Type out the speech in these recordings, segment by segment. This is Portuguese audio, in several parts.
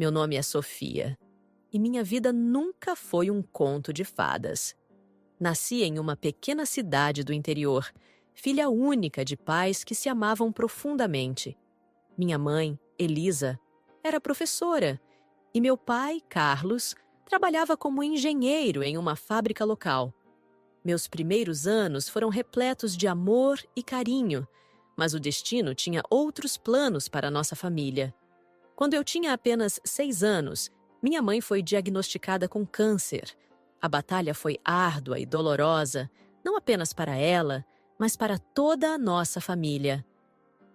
Meu nome é Sofia e minha vida nunca foi um conto de fadas. Nasci em uma pequena cidade do interior, filha única de pais que se amavam profundamente. Minha mãe, Elisa, era professora e meu pai, Carlos, trabalhava como engenheiro em uma fábrica local. Meus primeiros anos foram repletos de amor e carinho, mas o destino tinha outros planos para nossa família. Quando eu tinha apenas 6 anos, minha mãe foi diagnosticada com câncer. A batalha foi árdua e dolorosa, não apenas para ela, mas para toda a nossa família.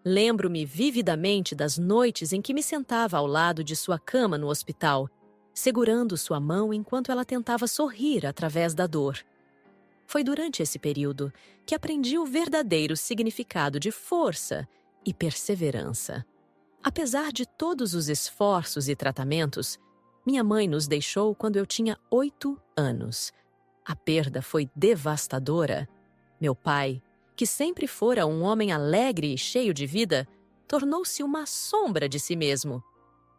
Lembro-me vividamente das noites em que me sentava ao lado de sua cama no hospital, segurando sua mão enquanto ela tentava sorrir através da dor. Foi durante esse período que aprendi o verdadeiro significado de força e perseverança. Apesar de todos os esforços e tratamentos, minha mãe nos deixou quando eu tinha 8 anos. A perda foi devastadora. Meu pai, que sempre fora um homem alegre e cheio de vida, tornou-se uma sombra de si mesmo.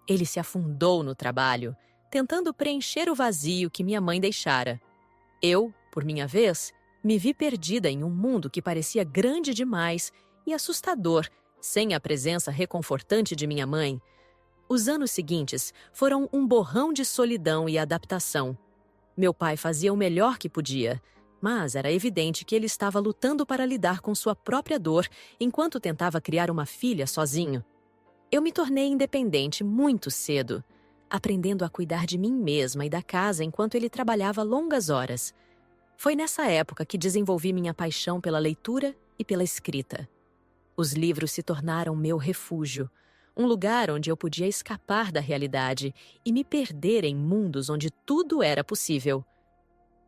Ele se afundou no trabalho, tentando preencher o vazio que minha mãe deixara. Eu, por minha vez, me vi perdida em um mundo que parecia grande demais e assustador, sem a presença reconfortante de minha mãe. Os anos seguintes foram um borrão de solidão e adaptação. Meu pai fazia o melhor que podia, mas era evidente que ele estava lutando para lidar com sua própria dor enquanto tentava criar uma filha sozinho. Eu me tornei independente muito cedo, aprendendo a cuidar de mim mesma e da casa enquanto ele trabalhava longas horas. Foi nessa época que desenvolvi minha paixão pela leitura e pela escrita. Os livros se tornaram meu refúgio, um lugar onde eu podia escapar da realidade e me perder em mundos onde tudo era possível.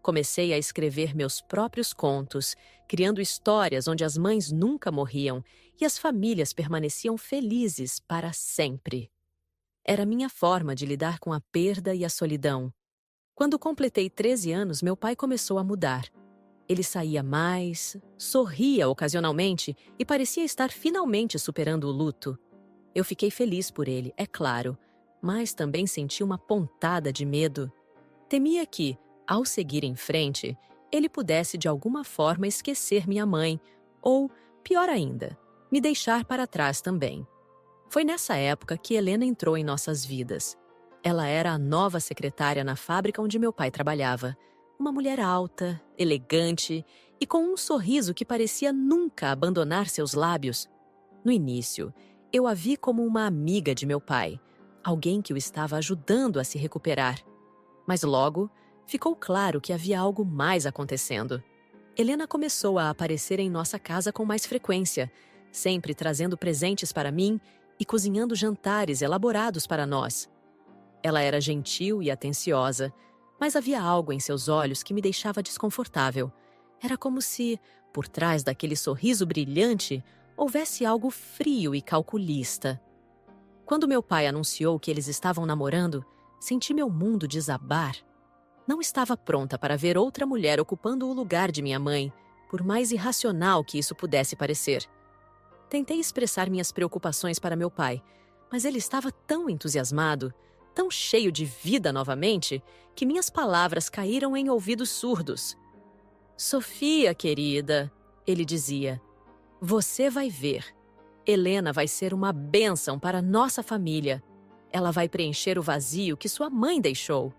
Comecei a escrever meus próprios contos, criando histórias onde as mães nunca morriam e as famílias permaneciam felizes para sempre. Era minha forma de lidar com a perda e a solidão. Quando completei 13 anos, meu pai começou a mudar. Ele saía mais, sorria ocasionalmente e parecia estar finalmente superando o luto. Eu fiquei feliz por ele, é claro, mas também senti uma pontada de medo. Temia que, ao seguir em frente, ele pudesse de alguma forma esquecer minha mãe ou, pior ainda, me deixar para trás também. Foi nessa época que Helena entrou em nossas vidas. Ela era a nova secretária na fábrica onde meu pai trabalhava. Uma mulher alta, elegante e com um sorriso que parecia nunca abandonar seus lábios. No início, eu a vi como uma amiga de meu pai, alguém que o estava ajudando a se recuperar. Mas logo, ficou claro que havia algo mais acontecendo. Helena começou a aparecer em nossa casa com mais frequência, sempre trazendo presentes para mim e cozinhando jantares elaborados para nós. Ela era gentil e atenciosa, mas havia algo em seus olhos que me deixava desconfortável. Era como se, por trás daquele sorriso brilhante, houvesse algo frio e calculista. Quando meu pai anunciou que eles estavam namorando, senti meu mundo desabar. Não estava pronta para ver outra mulher ocupando o lugar de minha mãe, por mais irracional que isso pudesse parecer. Tentei expressar minhas preocupações para meu pai, mas ele estava tão entusiasmado, tão cheio de vida novamente, que minhas palavras caíram em ouvidos surdos. "Sofia, querida", ele dizia, "você vai ver. Helena vai ser uma bênção para nossa família. Ela vai preencher o vazio que sua mãe deixou."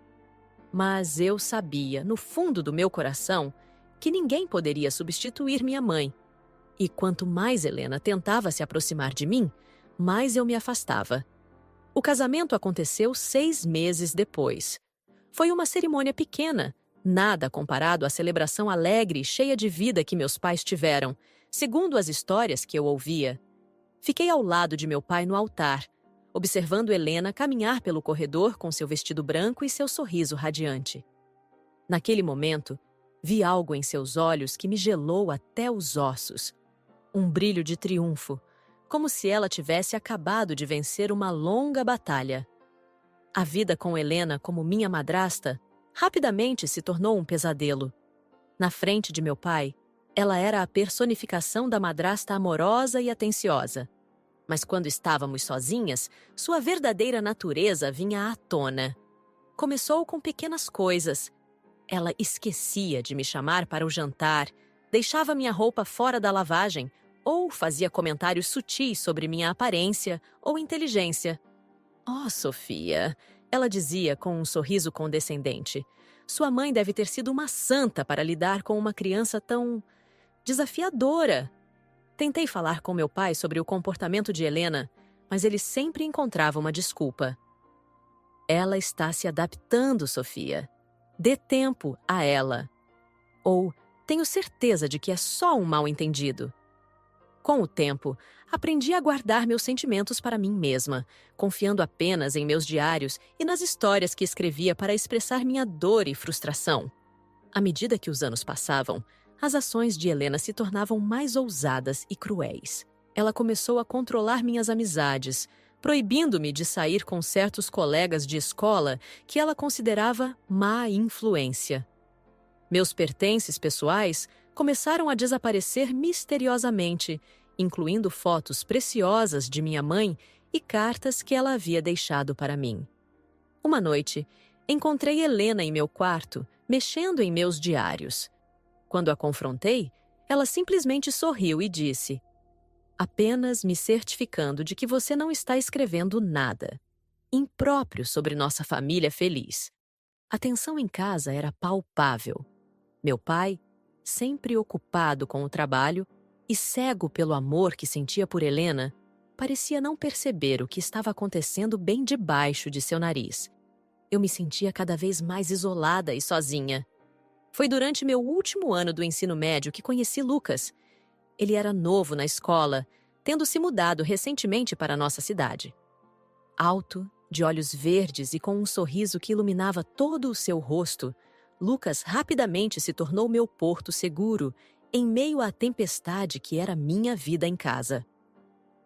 Mas eu sabia, no fundo do meu coração, que ninguém poderia substituir minha mãe. E quanto mais Helena tentava se aproximar de mim, mais eu me afastava. O casamento aconteceu 6 meses depois. Foi uma cerimônia pequena, nada comparado à celebração alegre e cheia de vida que meus pais tiveram, segundo as histórias que eu ouvia. Fiquei ao lado de meu pai no altar, observando Helena caminhar pelo corredor com seu vestido branco e seu sorriso radiante. Naquele momento, vi algo em seus olhos que me gelou até os ossos. Um brilho de triunfo, como se ela tivesse acabado de vencer uma longa batalha. A vida com Helena como minha madrasta rapidamente se tornou um pesadelo. Na frente de meu pai, ela era a personificação da madrasta amorosa e atenciosa. Mas quando estávamos sozinhas, sua verdadeira natureza vinha à tona. Começou com pequenas coisas. Ela esquecia de me chamar para o jantar, deixava minha roupa fora da lavagem ou fazia comentários sutis sobre minha aparência ou inteligência. "Oh, Sofia", ela dizia com um sorriso condescendente. "Sua mãe deve ter sido uma santa para lidar com uma criança tão desafiadora." Tentei falar com meu pai sobre o comportamento de Helena, mas ele sempre encontrava uma desculpa. "Ela está se adaptando, Sofia. Dê tempo a ela." Ou, "Tenho certeza de que é só um mal-entendido." Com o tempo, aprendi a guardar meus sentimentos para mim mesma, confiando apenas em meus diários e nas histórias que escrevia para expressar minha dor e frustração. À medida que os anos passavam, as ações de Helena se tornavam mais ousadas e cruéis. Ela começou a controlar minhas amizades, proibindo-me de sair com certos colegas de escola que ela considerava má influência. Meus pertences pessoais começaram a desaparecer misteriosamente, incluindo fotos preciosas de minha mãe e cartas que ela havia deixado para mim. Uma noite, encontrei Helena em meu quarto, mexendo em meus diários. Quando a confrontei, ela simplesmente sorriu e disse: "Apenas me certificando de que você não está escrevendo nada impróprio sobre nossa família feliz." A tensão em casa era palpável. Meu pai, sempre ocupado com o trabalho e cego pelo amor que sentia por Helena, parecia não perceber o que estava acontecendo bem debaixo de seu nariz. Eu me sentia cada vez mais isolada e sozinha. Foi durante meu último ano do ensino médio que conheci Lucas. Ele era novo na escola, tendo se mudado recentemente para a nossa cidade. Alto, de olhos verdes e com um sorriso que iluminava todo o seu rosto, Lucas rapidamente se tornou meu porto seguro em meio à tempestade que era minha vida em casa.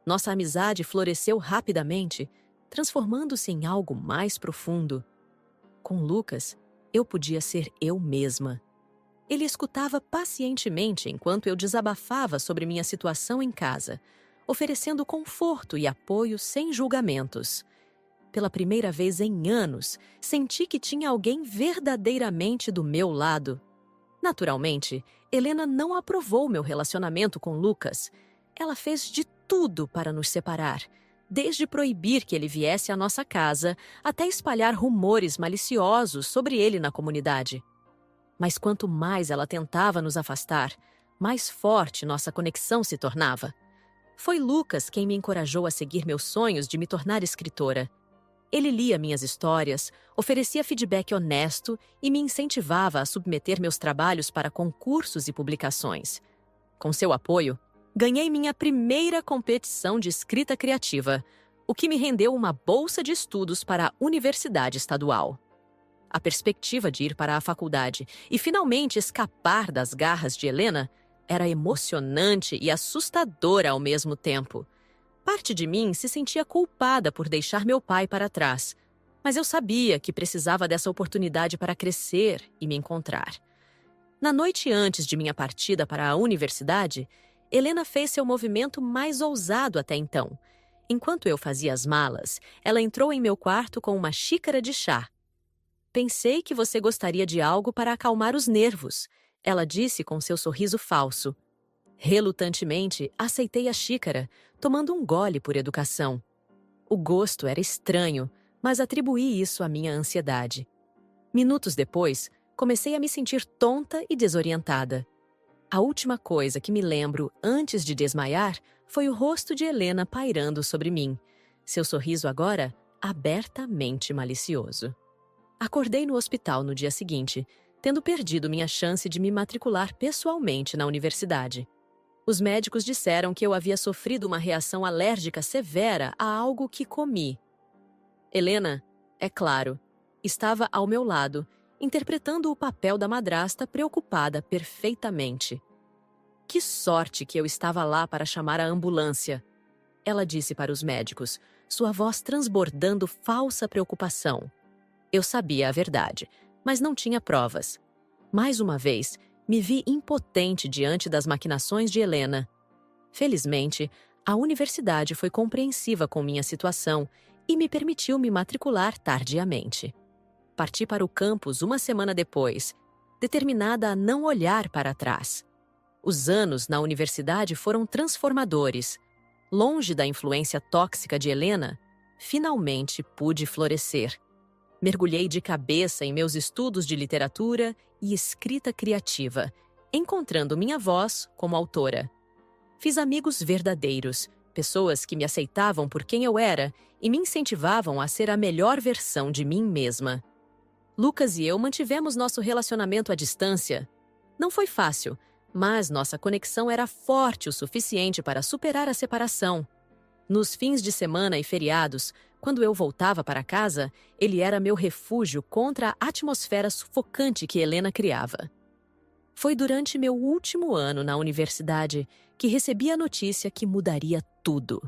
Nossa amizade floresceu rapidamente, transformando-se em algo mais profundo. Com Lucas, eu podia ser eu mesma. Ele escutava pacientemente enquanto eu desabafava sobre minha situação em casa, oferecendo conforto e apoio sem julgamentos. Pela primeira vez em anos, senti que tinha alguém verdadeiramente do meu lado. Naturalmente, Helena não aprovou meu relacionamento com Lucas. Ela fez de tudo para nos separar, desde proibir que ele viesse à nossa casa até espalhar rumores maliciosos sobre ele na comunidade. Mas quanto mais ela tentava nos afastar, mais forte nossa conexão se tornava. Foi Lucas quem me encorajou a seguir meus sonhos de me tornar escritora. Ele lia minhas histórias, oferecia feedback honesto e me incentivava a submeter meus trabalhos para concursos e publicações. Com seu apoio, ganhei minha primeira competição de escrita criativa, o que me rendeu uma bolsa de estudos para a Universidade Estadual. A perspectiva de ir para a faculdade e finalmente escapar das garras de Helena era emocionante e assustadora ao mesmo tempo. Parte de mim se sentia culpada por deixar meu pai para trás, mas eu sabia que precisava dessa oportunidade para crescer e me encontrar. Na noite antes de minha partida para a universidade, Helena fez seu movimento mais ousado até então. Enquanto eu fazia as malas, ela entrou em meu quarto com uma xícara de chá. "Pensei que você gostaria de algo para acalmar os nervos", ela disse com seu sorriso falso. Relutantemente, aceitei a xícara, tomando um gole por educação. O gosto era estranho, mas atribuí isso à minha ansiedade. Minutos depois, comecei a me sentir tonta e desorientada. A última coisa que me lembro antes de desmaiar foi o rosto de Helena pairando sobre mim, seu sorriso agora abertamente malicioso. Acordei no hospital no dia seguinte, tendo perdido minha chance de me matricular pessoalmente na universidade. Os médicos disseram que eu havia sofrido uma reação alérgica severa a algo que comi. Helena, é claro, estava ao meu lado, interpretando o papel da madrasta preocupada perfeitamente. "Que sorte que eu estava lá para chamar a ambulância", ela disse para os médicos, sua voz transbordando falsa preocupação. Eu sabia a verdade, mas não tinha provas. Mais uma vez, me vi impotente diante das maquinações de Helena. Felizmente, A universidade foi compreensiva com minha situação e me permitiu me matricular tardiamente. Parti para o campus uma semana depois, determinada a não olhar para trás. Os anos na universidade foram transformadores. Longe da influência tóxica de Helena, finalmente pude florescer. Mergulhei de cabeça em meus estudos de literatura e escrita criativa, encontrando minha voz como autora. Fiz amigos verdadeiros, pessoas que me aceitavam por quem eu era e me incentivavam a ser a melhor versão de mim mesma. Lucas e eu mantivemos nosso relacionamento à distância. Não foi fácil, mas nossa conexão era forte o suficiente para superar a separação. Nos fins de semana e feriados, quando eu voltava para casa, ele era meu refúgio contra a atmosfera sufocante que Helena criava. Foi durante meu último ano na universidade que recebi a notícia que mudaria tudo.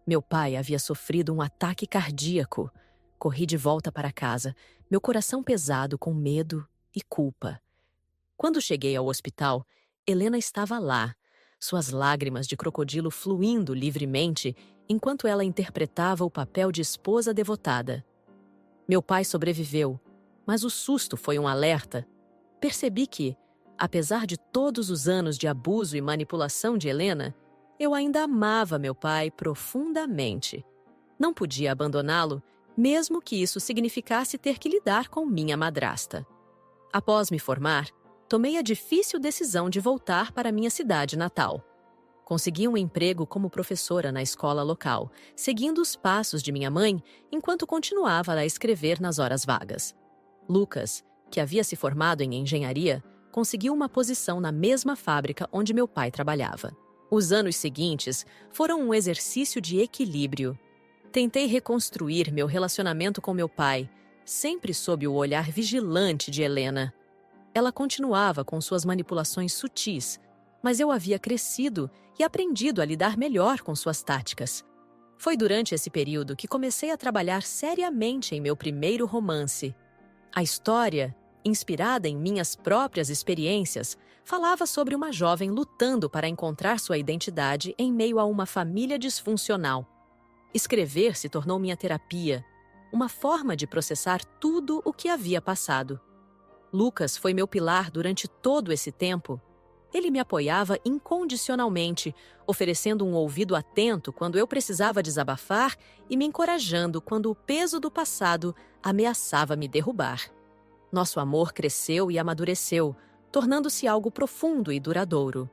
Meu pai havia sofrido um ataque cardíaco. Corri de volta para casa, meu coração pesado com medo e culpa. Quando cheguei ao hospital, Helena estava lá, suas lágrimas de crocodilo fluindo livremente enquanto ela interpretava o papel de esposa devotada. Meu pai sobreviveu, mas o susto foi um alerta. Percebi que, apesar de todos os anos de abuso e manipulação de Helena, eu ainda amava meu pai profundamente. Não podia abandoná-lo, mesmo que isso significasse ter que lidar com minha madrasta. Após me formar, tomei a difícil decisão de voltar para minha cidade natal. Consegui um emprego como professora na escola local, seguindo os passos de minha mãe enquanto continuava a escrever nas horas vagas. Lucas, que havia se formado em engenharia, conseguiu uma posição na mesma fábrica onde meu pai trabalhava. Os anos seguintes foram um exercício de equilíbrio. Tentei reconstruir meu relacionamento com meu pai, sempre sob o olhar vigilante de Helena. Ela continuava com suas manipulações sutis, mas eu havia crescido e aprendido a lidar melhor com suas táticas. Foi durante esse período que comecei a trabalhar seriamente em meu primeiro romance. A história, inspirada em minhas próprias experiências, falava sobre uma jovem lutando para encontrar sua identidade em meio a uma família disfuncional. Escrever se tornou minha terapia, uma forma de processar tudo o que havia passado. Lucas foi meu pilar durante todo esse tempo. Ele me apoiava incondicionalmente, oferecendo um ouvido atento quando eu precisava desabafar e me encorajando quando o peso do passado ameaçava me derrubar. Nosso amor cresceu e amadureceu, tornando-se algo profundo e duradouro.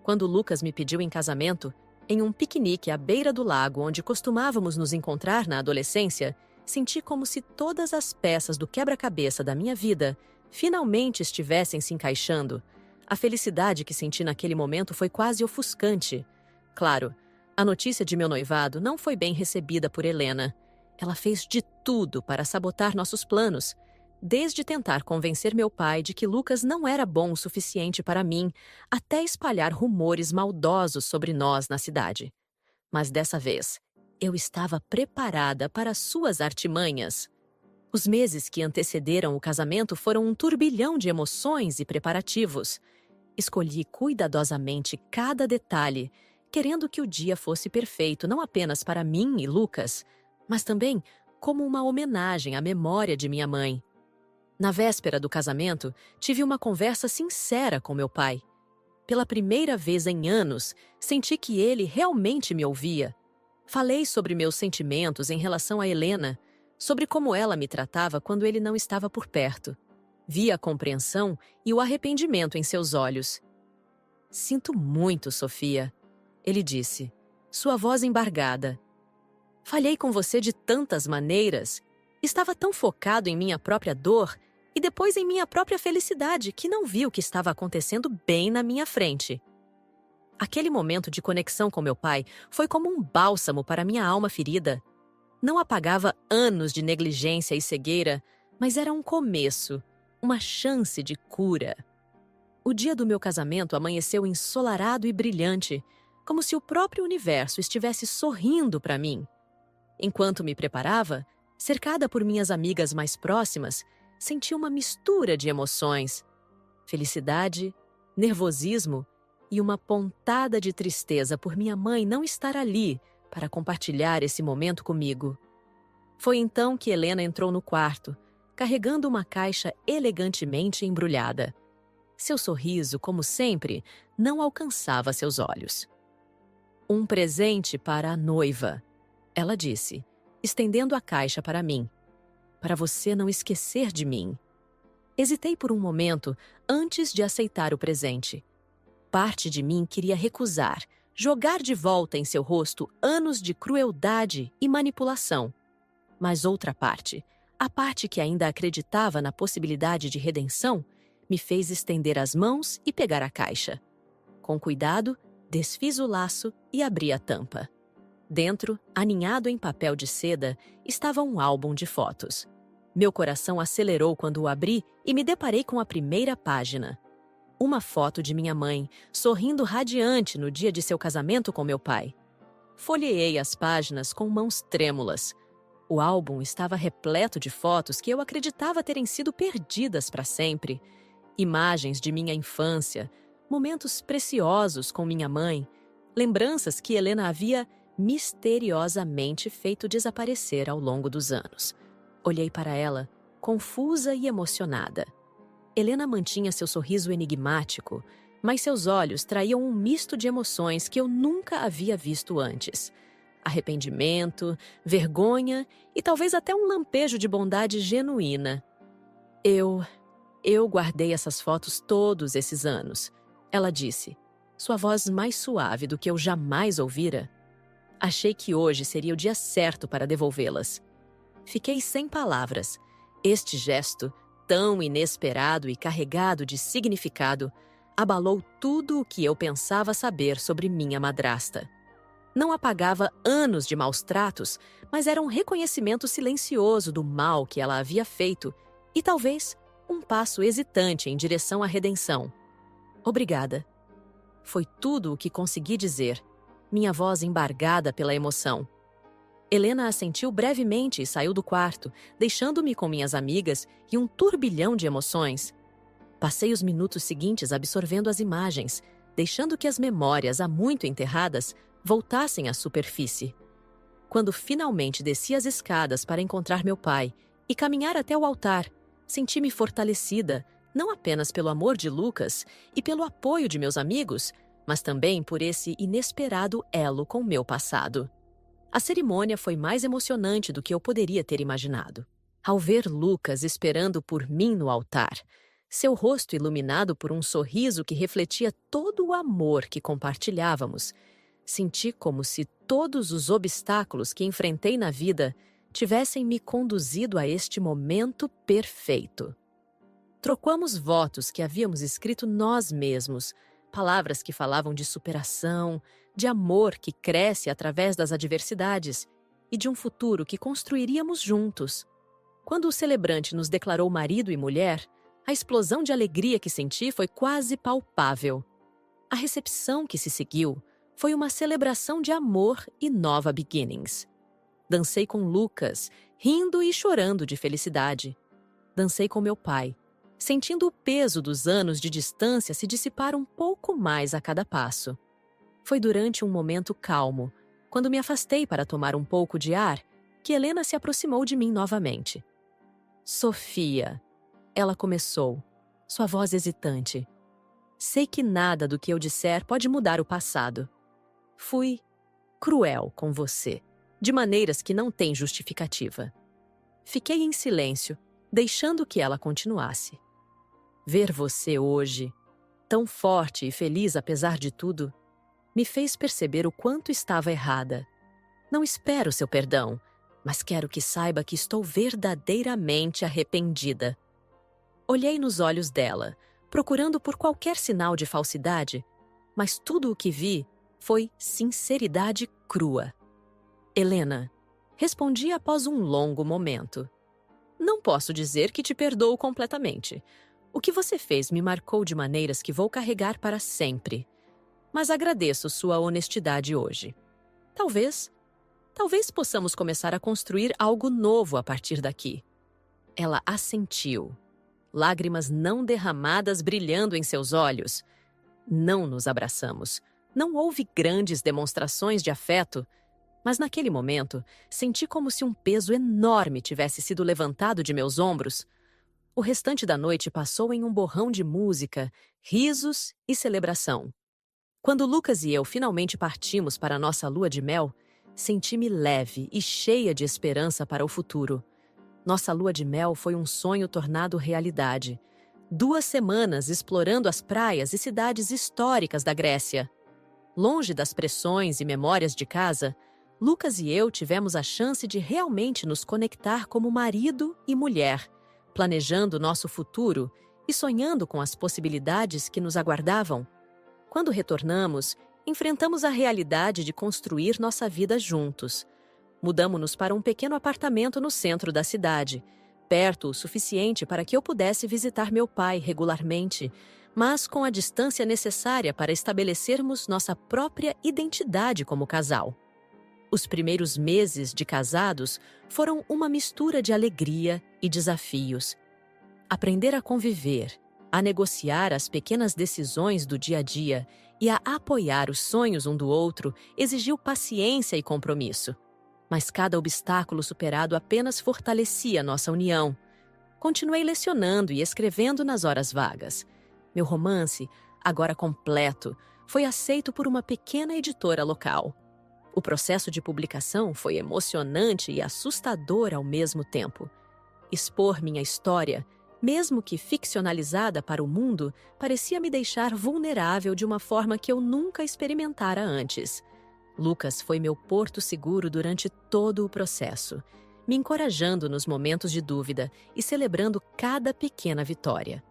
Quando Lucas me pediu em casamento, em um piquenique à beira do lago onde costumávamos nos encontrar na adolescência, senti como se todas as peças do quebra-cabeça da minha vida finalmente estivessem se encaixando. A felicidade que senti naquele momento foi quase ofuscante. Claro, a notícia de meu noivado não foi bem recebida por Helena. Ela fez de tudo para sabotar nossos planos, desde tentar convencer meu pai de que Lucas não era bom o suficiente para mim, até espalhar rumores maldosos sobre nós na cidade. Mas dessa vez, eu estava preparada para suas artimanhas. Os meses que antecederam o casamento foram um turbilhão de emoções e preparativos. Escolhi cuidadosamente cada detalhe, querendo que o dia fosse perfeito não apenas para mim e Lucas, mas também como uma homenagem à memória de minha mãe. Na véspera do casamento, tive uma conversa sincera com meu pai. Pela primeira vez em anos, senti que ele realmente me ouvia. Falei sobre meus sentimentos em relação a Helena, sobre como ela me tratava quando ele não estava por perto. Vi a compreensão e o arrependimento em seus olhos. "Sinto muito, Sofia", ele disse, sua voz embargada. "Falhei com você de tantas maneiras. Estava tão focado em minha própria dor e depois em minha própria felicidade que não vi o que estava acontecendo bem na minha frente." Aquele momento de conexão com meu pai foi como um bálsamo para minha alma ferida. Não apagava anos de negligência e cegueira, mas era um começo, uma chance de cura. O dia do meu casamento amanheceu ensolarado e brilhante, como se o próprio universo estivesse sorrindo para mim. Enquanto me preparava, cercada por minhas amigas mais próximas, senti uma mistura de emoções: felicidade, nervosismo e uma pontada de tristeza por minha mãe não estar ali para compartilhar esse momento comigo. Foi então que Helena entrou no quarto, carregando uma caixa elegantemente embrulhada. Seu sorriso, como sempre, não alcançava seus olhos. "Um presente para a noiva", ela disse, estendendo a caixa para mim. "Para você não esquecer de mim." Hesitei por um momento antes de aceitar o presente. Parte de mim queria recusar, jogar de volta em seu rosto anos de crueldade e manipulação. Mas outra parte, a parte que ainda acreditava na possibilidade de redenção, me fez estender as mãos e pegar a caixa. Com cuidado, desfiz o laço e abri a tampa. Dentro, aninhado em papel de seda, estava um álbum de fotos. Meu coração acelerou quando o abri e me deparei com a primeira página. Uma foto de minha mãe, sorrindo radiante no dia de seu casamento com meu pai. Folheei as páginas com mãos trêmulas. O álbum estava repleto de fotos que eu acreditava terem sido perdidas para sempre. Imagens de minha infância, momentos preciosos com minha mãe, lembranças que Helena havia misteriosamente feito desaparecer ao longo dos anos. Olhei para ela, confusa e emocionada. Helena mantinha seu sorriso enigmático, mas seus olhos traíam um misto de emoções que eu nunca havia visto antes. Arrependimento, vergonha e talvez até um lampejo de bondade genuína. Eu guardei essas fotos todos esses anos, ela disse, sua voz mais suave do que eu jamais ouvira. Achei que hoje seria o dia certo para devolvê-las. Fiquei sem palavras. Este gesto, tão inesperado e carregado de significado, abalou tudo o que eu pensava saber sobre minha madrasta. Não apagava anos de maus tratos, mas era um reconhecimento silencioso do mal que ela havia feito e talvez um passo hesitante em direção à redenção. Obrigada. Foi tudo o que consegui dizer, minha voz embargada pela emoção. Helena assentiu brevemente e saiu do quarto, deixando-me com minhas amigas e um turbilhão de emoções. Passei os minutos seguintes absorvendo as imagens, deixando que as memórias há muito enterradas voltassem à superfície. Quando finalmente desci as escadas para encontrar meu pai e caminhar até o altar, senti-me fortalecida, não apenas pelo amor de Lucas e pelo apoio de meus amigos, mas também por esse inesperado elo com meu passado. A cerimônia foi mais emocionante do que eu poderia ter imaginado. Ao ver Lucas esperando por mim no altar, seu rosto iluminado por um sorriso que refletia todo o amor que compartilhávamos, senti como se todos os obstáculos que enfrentei na vida tivessem me conduzido a este momento perfeito. Trocamos votos que havíamos escrito nós mesmos, palavras que falavam de superação, de amor que cresce através das adversidades e de um futuro que construiríamos juntos. Quando o celebrante nos declarou marido e mulher, a explosão de alegria que senti foi quase palpável. A recepção que se seguiu foi uma celebração de amor e nova beginnings. Dancei com Lucas, rindo e chorando de felicidade. Dancei com meu pai, sentindo o peso dos anos de distância se dissipar um pouco mais a cada passo. Foi durante um momento calmo, quando me afastei para tomar um pouco de ar, que Helena se aproximou de mim novamente. "Sofia", ela começou, sua voz hesitante. "Sei que nada do que eu disser pode mudar o passado. Fui cruel com você, de maneiras que não têm justificativa." Fiquei em silêncio, deixando que ela continuasse. "Ver você hoje, tão forte e feliz apesar de tudo, me fez perceber o quanto estava errada. Não espero seu perdão, mas quero que saiba que estou verdadeiramente arrependida." Olhei nos olhos dela, procurando por qualquer sinal de falsidade, mas tudo o que vi foi sinceridade crua. "Helena", respondi após um longo momento. "Não posso dizer que te perdoo completamente. O que você fez me marcou de maneiras que vou carregar para sempre. Mas agradeço sua honestidade hoje. Talvez possamos começar a construir algo novo a partir daqui." Ela assentiu, lágrimas não derramadas brilhando em seus olhos. Não nos abraçamos. Não houve grandes demonstrações de afeto, mas naquele momento senti como se um peso enorme tivesse sido levantado de meus ombros. O restante da noite passou em um borrão de música, risos e celebração. Quando Lucas e eu finalmente partimos para a nossa lua de mel, senti-me leve e cheia de esperança para o futuro. Nossa lua de mel foi um sonho tornado realidade. 2 semanas explorando as praias e cidades históricas da Grécia. Longe das pressões e memórias de casa, Lucas e eu tivemos a chance de realmente nos conectar como marido e mulher, planejando nosso futuro e sonhando com as possibilidades que nos aguardavam. Quando retornamos, enfrentamos a realidade de construir nossa vida juntos. Mudamos-nos para um pequeno apartamento no centro da cidade, perto o suficiente para que eu pudesse visitar meu pai regularmente, mas com a distância necessária para estabelecermos nossa própria identidade como casal. Os primeiros meses de casados foram uma mistura de alegria e desafios. Aprender a conviver, a negociar as pequenas decisões do dia a dia e a apoiar os sonhos um do outro exigiu paciência e compromisso. Mas cada obstáculo superado apenas fortalecia nossa união. Continuei lecionando e escrevendo nas horas vagas. Meu romance, agora completo, foi aceito por uma pequena editora local. O processo de publicação foi emocionante e assustador ao mesmo tempo. Expor minha história, mesmo que ficcionalizada para o mundo, parecia me deixar vulnerável de uma forma que eu nunca experimentara antes. Lucas foi meu porto seguro durante todo o processo, me encorajando nos momentos de dúvida e celebrando cada pequena vitória.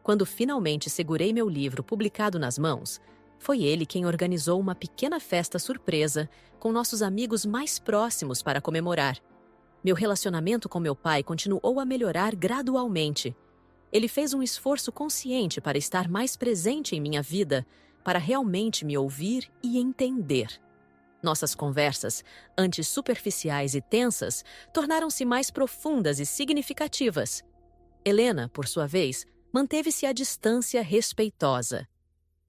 Quando finalmente segurei meu livro publicado nas mãos, foi ele quem organizou uma pequena festa surpresa com nossos amigos mais próximos para comemorar. Meu relacionamento com meu pai continuou a melhorar gradualmente. Ele fez um esforço consciente para estar mais presente em minha vida, para realmente me ouvir e entender. Nossas conversas, antes superficiais e tensas, tornaram-se mais profundas e significativas. Helena, por sua vez, manteve-se à distância respeitosa.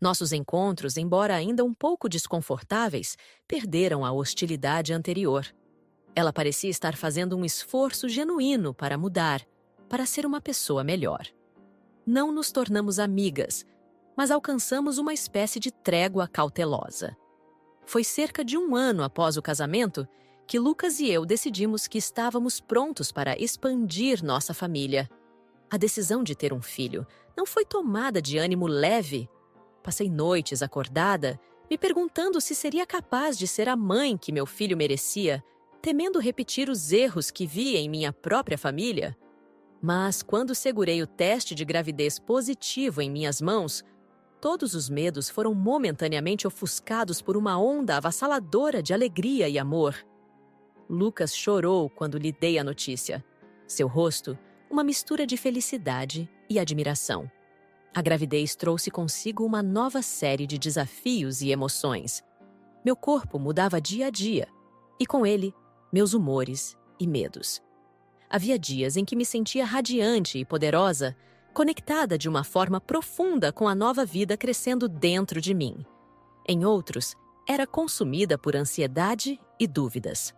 Nossos encontros, embora ainda um pouco desconfortáveis, perderam a hostilidade anterior. Ela parecia estar fazendo um esforço genuíno para mudar, para ser uma pessoa melhor. Não nos tornamos amigas, mas alcançamos uma espécie de trégua cautelosa. Foi cerca de 1 ano após o casamento que Lucas e eu decidimos que estávamos prontos para expandir nossa família. A decisão de ter um filho não foi tomada de ânimo leve. Passei noites acordada, me perguntando se seria capaz de ser a mãe que meu filho merecia, temendo repetir os erros que via em minha própria família. Mas quando segurei o teste de gravidez positivo em minhas mãos, todos os medos foram momentaneamente ofuscados por uma onda avassaladora de alegria e amor. Lucas chorou quando lhe dei a notícia. Seu rosto, uma mistura de felicidade e admiração. A gravidez trouxe consigo uma nova série de desafios e emoções. Meu corpo mudava dia a dia, e com ele, meus humores e medos. Havia dias em que me sentia radiante e poderosa, conectada de uma forma profunda com a nova vida crescendo dentro de mim. Em outros, era consumida por ansiedade e dúvidas.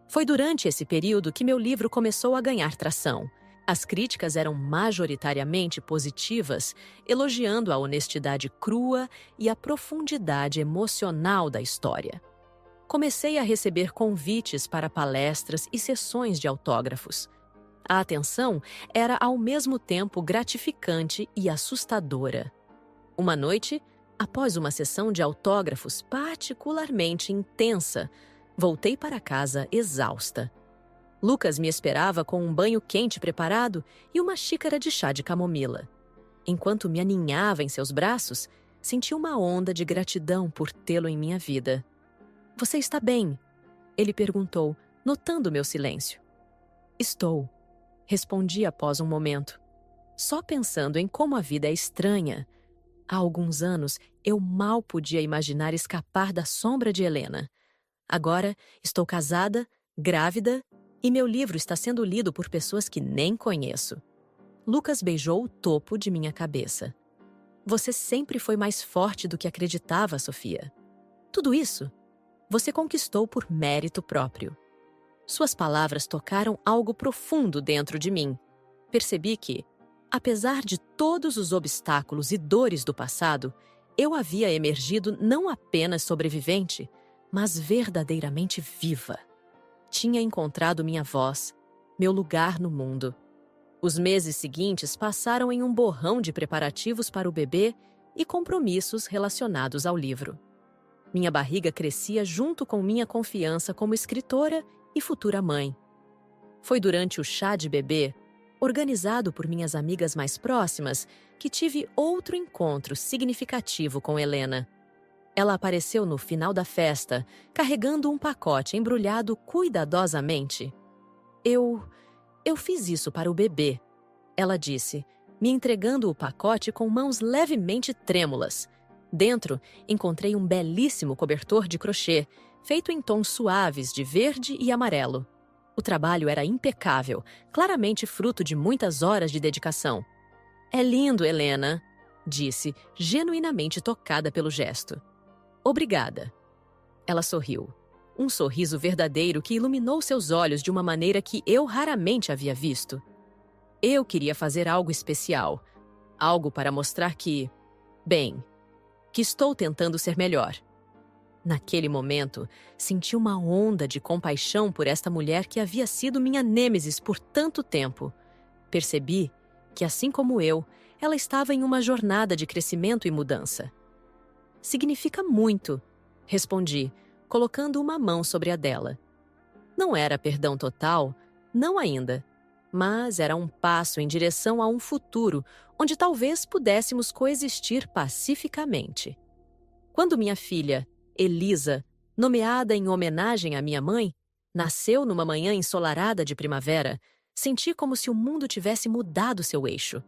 Foi durante esse período que meu livro começou a ganhar tração. As críticas eram majoritariamente positivas, elogiando a honestidade crua e a profundidade emocional da história. Comecei a receber convites para palestras e sessões de autógrafos. A atenção era ao mesmo tempo gratificante e assustadora. Uma noite, após uma sessão de autógrafos particularmente intensa, voltei para casa exausta. Lucas me esperava com um banho quente preparado e uma xícara de chá de camomila. Enquanto me aninhava em seus braços, senti uma onda de gratidão por tê-lo em minha vida. "Você está bem?" ele perguntou, notando meu silêncio. "Estou", respondi após um momento, só pensando em como a vida é estranha. Há alguns anos, eu mal podia imaginar escapar da sombra de Helena. Agora, estou casada, grávida, e meu livro está sendo lido por pessoas que nem conheço. Lucas beijou o topo de minha cabeça. Você sempre foi mais forte do que acreditava, Sofia. Tudo isso você conquistou por mérito próprio. Suas palavras tocaram algo profundo dentro de mim. Percebi que, apesar de todos os obstáculos e dores do passado, eu havia emergido não apenas sobrevivente, mas verdadeiramente viva. Tinha encontrado minha voz, meu lugar no mundo. Os meses seguintes passaram em um borrão de preparativos para o bebê e compromissos relacionados ao livro. Minha barriga crescia junto com minha confiança como escritora e futura mãe. Foi durante o chá de bebê, organizado por minhas amigas mais próximas, que tive outro encontro significativo com Helena. Ela apareceu no final da festa, carregando um pacote embrulhado cuidadosamente. Eu fiz isso para o bebê, ela disse, me entregando o pacote com mãos levemente trêmulas. Dentro, encontrei um belíssimo cobertor de crochê, feito em tons suaves de verde e amarelo. O trabalho era impecável, claramente fruto de muitas horas de dedicação. É lindo, Helena, disse, genuinamente tocada pelo gesto. Obrigada. Ela sorriu. Um sorriso verdadeiro que iluminou seus olhos de uma maneira que eu raramente havia visto. Eu queria fazer algo especial. Algo para mostrar que estou tentando ser melhor. Naquele momento, senti uma onda de compaixão por esta mulher que havia sido minha nêmesis por tanto tempo. Percebi que, assim como eu, ela estava em uma jornada de crescimento e mudança. Significa muito, respondi, colocando uma mão sobre a dela. Não era perdão total, não ainda, mas era um passo em direção a um futuro onde talvez pudéssemos coexistir pacificamente. Quando minha filha, Elisa, nomeada em homenagem à minha mãe, nasceu numa manhã ensolarada de primavera, senti como se o mundo tivesse mudado seu eixo.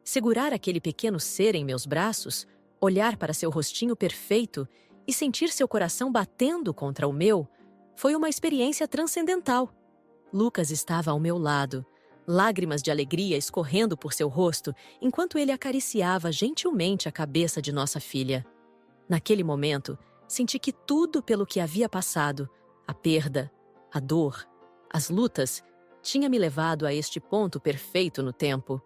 Segurar aquele pequeno ser em meus braços, olhar para seu rostinho perfeito e sentir seu coração batendo contra o meu, foi uma experiência transcendental. Lucas estava ao meu lado, lágrimas de alegria escorrendo por seu rosto enquanto ele acariciava gentilmente a cabeça de nossa filha. Naquele momento, senti que tudo pelo que havia passado, a perda, a dor, as lutas, tinha me levado a este ponto perfeito no tempo.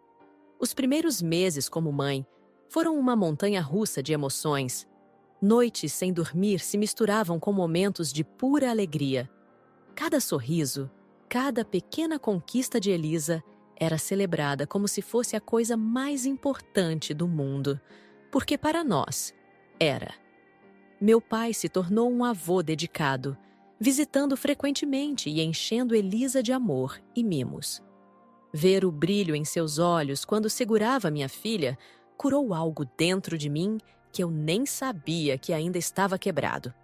Os primeiros meses como mãe foram uma montanha-russa de emoções. Noites sem dormir se misturavam com momentos de pura alegria. Cada sorriso, cada pequena conquista de Elisa era celebrada como se fosse a coisa mais importante do mundo, porque para nós era. Meu pai se tornou um avô dedicado, visitando frequentemente e enchendo Elisa de amor e mimos. Ver o brilho em seus olhos quando segurava minha filha curou algo dentro de mim que eu nem sabia que ainda estava quebrado.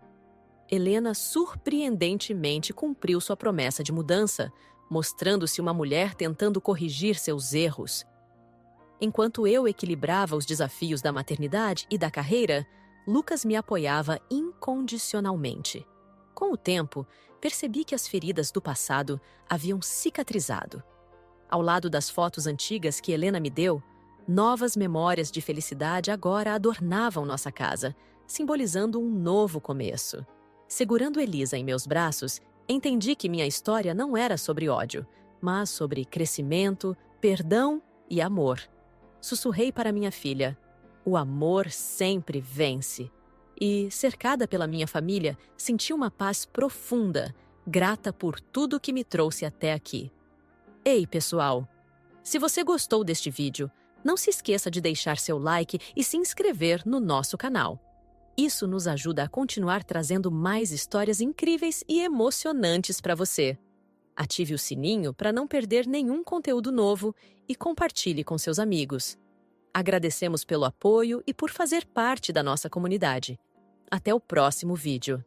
Helena surpreendentemente cumpriu sua promessa de mudança, mostrando-se uma mulher tentando corrigir seus erros. Enquanto eu equilibrava os desafios da maternidade e da carreira, Lucas me apoiava incondicionalmente. Com o tempo, percebi que as feridas do passado haviam cicatrizado. Ao lado das fotos antigas que Helena me deu, novas memórias de felicidade agora adornavam nossa casa, simbolizando um novo começo. Segurando Elisa em meus braços, entendi que minha história não era sobre ódio, mas sobre crescimento, perdão e amor. Sussurrei para minha filha: o amor sempre vence. E, cercada pela minha família, senti uma paz profunda, grata por tudo que me trouxe até aqui. Ei, pessoal! Se você gostou deste vídeo, não se esqueça de deixar seu like e se inscrever no nosso canal. Isso nos ajuda a continuar trazendo mais histórias incríveis e emocionantes para você. Ative o sininho para não perder nenhum conteúdo novo e compartilhe com seus amigos. Agradecemos pelo apoio e por fazer parte da nossa comunidade. Até o próximo vídeo.